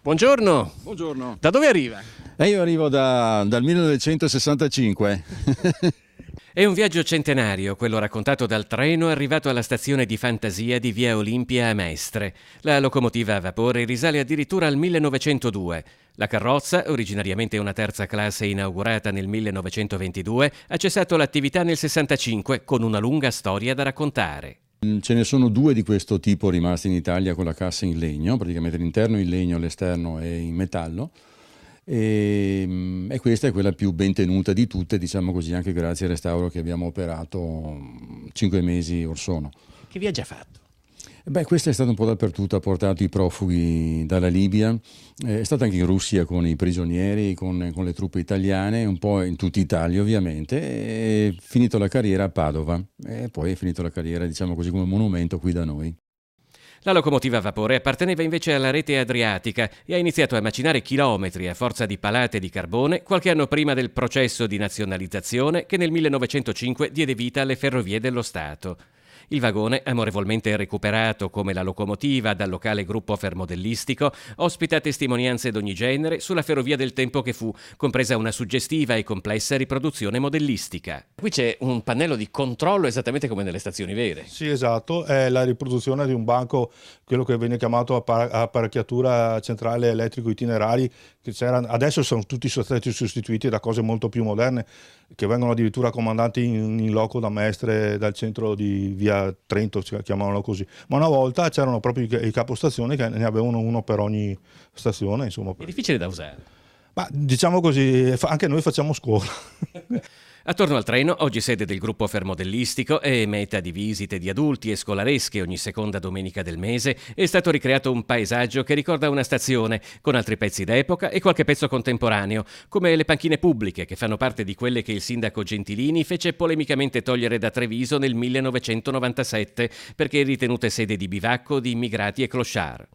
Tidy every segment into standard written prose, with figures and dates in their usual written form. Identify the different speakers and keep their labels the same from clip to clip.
Speaker 1: Buongiorno.
Speaker 2: Buongiorno.
Speaker 1: Da dove arriva?
Speaker 2: Io arrivo dal 1965.
Speaker 1: È un viaggio centenario, quello raccontato dal treno arrivato alla stazione di fantasia di Via Olimpia a Mestre. La locomotiva a vapore risale addirittura al 1902. La carrozza, originariamente una terza classe inaugurata nel 1922, ha cessato l'attività nel 65 con una lunga storia da raccontare.
Speaker 2: Ce ne sono due di questo tipo rimasti in Italia con la cassa in legno, praticamente l'interno in legno, l'esterno è in metallo. E questa è quella più ben tenuta di tutte, diciamo così, anche grazie al restauro che abbiamo operato 5 mesi or sono.
Speaker 1: Che viaggio ha fatto?
Speaker 2: Questo è stato un po' dappertutto, ha portato i profughi dalla Libia, è stato anche in Russia con i prigionieri, con le truppe italiane, un po' in tutta Italia ovviamente, e finito la carriera a Padova e poi è finito la carriera, diciamo così, come monumento qui da noi.
Speaker 1: La locomotiva a vapore apparteneva invece alla rete adriatica e ha iniziato a macinare chilometri a forza di palate di carbone qualche anno prima del processo di nazionalizzazione che nel 1905 diede vita alle Ferrovie dello Stato. Il vagone, amorevolmente recuperato come la locomotiva dal locale gruppo fermodellistico, ospita testimonianze d'ogni genere sulla ferrovia del tempo che fu, compresa una suggestiva e complessa riproduzione modellistica. Qui c'è un pannello di controllo esattamente come nelle stazioni vere.
Speaker 3: Sì, esatto, è la riproduzione di un banco, quello che viene chiamato apparecchiatura centrale elettrico itinerari, che adesso sono tutti stati sostituiti da cose molto più moderne, che vengono addirittura comandati in loco da Mestre, dal centro di via Trento, si chiamavano così. Ma una volta c'erano proprio i capostazioni che ne avevano uno per ogni stazione, insomma.
Speaker 1: È difficile da usare.
Speaker 3: Ma diciamo così, anche noi facciamo scuola.
Speaker 1: Attorno al treno, oggi sede del gruppo fermodellistico e meta di visite di adulti e scolaresche ogni seconda domenica del mese, è stato ricreato un paesaggio che ricorda una stazione, con altri pezzi d'epoca e qualche pezzo contemporaneo, come le panchine pubbliche che fanno parte di quelle che il sindaco Gentilini fece polemicamente togliere da Treviso nel 1997 perché ritenute sede di bivacco di immigrati e clochard.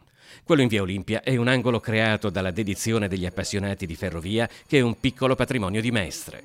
Speaker 1: Quello in Via Olimpia è un angolo creato dalla dedizione degli appassionati di ferrovia che è un piccolo patrimonio di Mestre.